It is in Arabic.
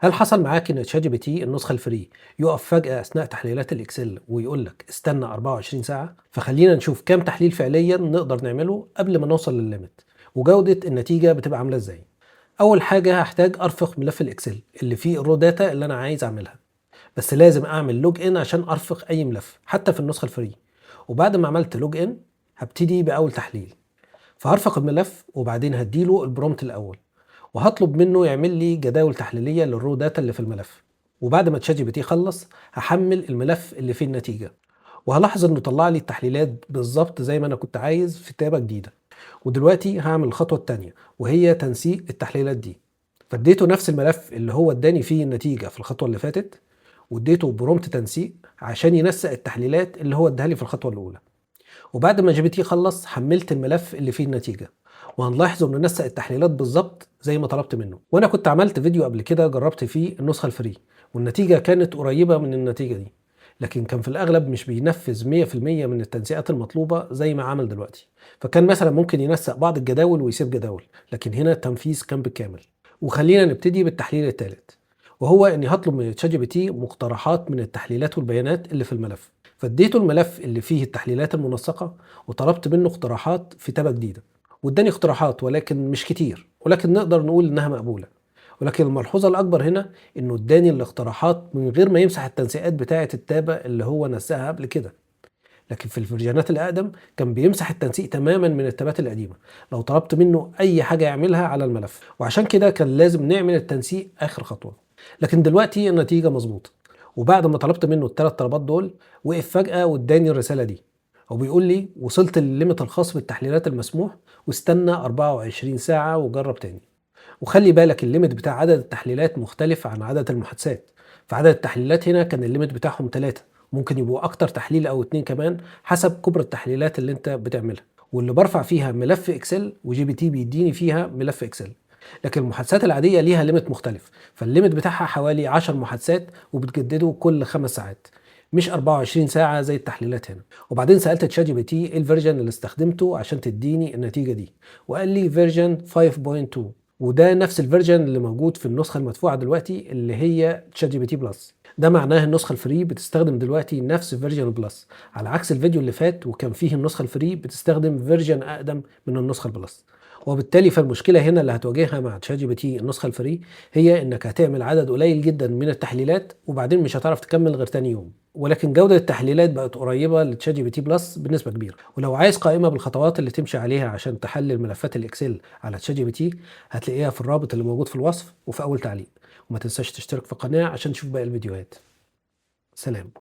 هل حصل معاك إن ChatGPT النسخة الفري يقف فجأة أثناء تحليلات الإكسل ويقول لك استنى 24 ساعة؟ فخلينا نشوف كام تحليل فعليا نقدر نعمله قبل ما نوصل للليمت، وجودة النتيجة بتبقى عاملة إزاي. أول حاجة هحتاج أرفق ملف الإكسل اللي فيه الرو داتا اللي أنا عايز أعملها، بس لازم أعمل لوج إن عشان أرفق أي ملف حتى في النسخة الفري. وبعد ما عملت لوج إن هبتدي بأول تحليل، فهرفق الملف وبعدين هديله البرومت الأول، وهطلب منه يعمل لي جداول تحليلية للرو داتا اللي في الملف. وبعد ما تشات جي بي تي يخلص هحمل الملف اللي فيه النتيجة، وهلاحظ انه طلع لي التحليلات بالظبط زي ما انا كنت عايز في تابة جديدة. ودلوقتي هعمل الخطوة التانية وهي تنسيق التحليلات دي. فاديته نفس الملف اللي هو اداني فيه النتيجة في الخطوة اللي فاتت، واديته برومت تنسيق عشان ينسق التحليلات اللي هو اداها لي في الخطوة الأولى. وبعد ما جي بي تي خلص حملت الملف اللي فيه النتيجة، وهنلاحظ انه نسق التحليلات بالظبط زي ما طلبت منه. وانا كنت عملت فيديو قبل كده جربت فيه النسخة الفري، والنتيجة كانت قريبة من النتيجة دي، لكن كان في الاغلب مش بينفذ 100% من التنسيقات المطلوبة زي ما عمل دلوقتي. فكان مثلا ممكن ينسق بعض الجداول ويسيب جداول، لكن هنا التنفيذ كان بالكامل. وخلينا نبتدي بالتحليل الثالث، وهو اني هطلب من تشات جي بي تي مقترحات من التحليلات والبيانات اللي في الملف. فاديته الملف اللي فيه التحليلات المنسقة، وطلبت منه اقتراحات في تابة جديدة. واداني اقتراحات ولكن مش كتير، ولكن نقدر نقول انها مقبولة. ولكن الملحوظة الأكبر هنا إنه اداني الاقتراحات من غير ما يمسح التنسيقات بتاعة التابة اللي هو نساها قبل كده. لكن في الفيرجنات الأقدم كان بيمسح التنسيق تماما من التابات القديمة لو طلبت منه أي حاجة يعملها على الملف، وعشان كده كان لازم نعمل التنسيق آخر خطوة. لكن دلوقتي النتيجة مظبوطة، وبعد ما طلبت منه الثلاث طلبات دول وقف فجأة واداني الرسالة دي، وبيقول لي وصلت للليمت الخاص بالتحليلات المسموح، واستنى 24 ساعة وجرب تاني. وخلي بالك الليمت بتاع عدد التحليلات مختلف عن عدد المحادثات. فعدد التحليلات هنا كان الليمت بتاعهم 3، ممكن يبقوا أكتر تحليل أو 2 كمان حسب كبر التحليلات اللي أنت بتعملها، واللي برفع فيها ملف إكسل وجي بي تي بيديني فيها ملف إكسل. لكن المحادثات العادية ليها ليميت مختلف، فالليميت بتاعها حوالي 10 محادثات وبتجدده كل 5 ساعات، مش 24 ساعة زي التحليلات هنا. وبعدين سألت تشات جي بي تي ايه الفيرجن اللي استخدمته عشان تديني النتيجة دي، وقال لي فيرجن 5.2، وده نفس الفيرجن اللي موجود في النسخة المدفوعة دلوقتي اللي هي تشات جي بي تي بلس. ده معناه النسخة الفري بتستخدم دلوقتي نفس فيرجن بلس، على عكس الفيديو اللي فات وكان فيه النسخة الفري بتستخدم فيرجن أقدم من النسخة البلس. وبالتالي فالمشكلة هنا اللي هتواجهها مع تشات جي بي تي النسخة الفري هي انك هتعمل عدد قليل جدا من التحليلات وبعدين مش هتعرف تكمل غير تاني يوم. ولكن جودة التحليلات بقت قريبة لتشات جي بي تي بلس بنسبة كبيرة. ولو عايز قائمة بالخطوات اللي تمشي عليها عشان تحلل ملفات الاكسل على تشات جي بي تي هتلاقيها في الرابط اللي موجود في الوصف وفي اول تعليق. وما تنساش تشترك في القناة عشان تشوف باقي الفيديوهات. سلام.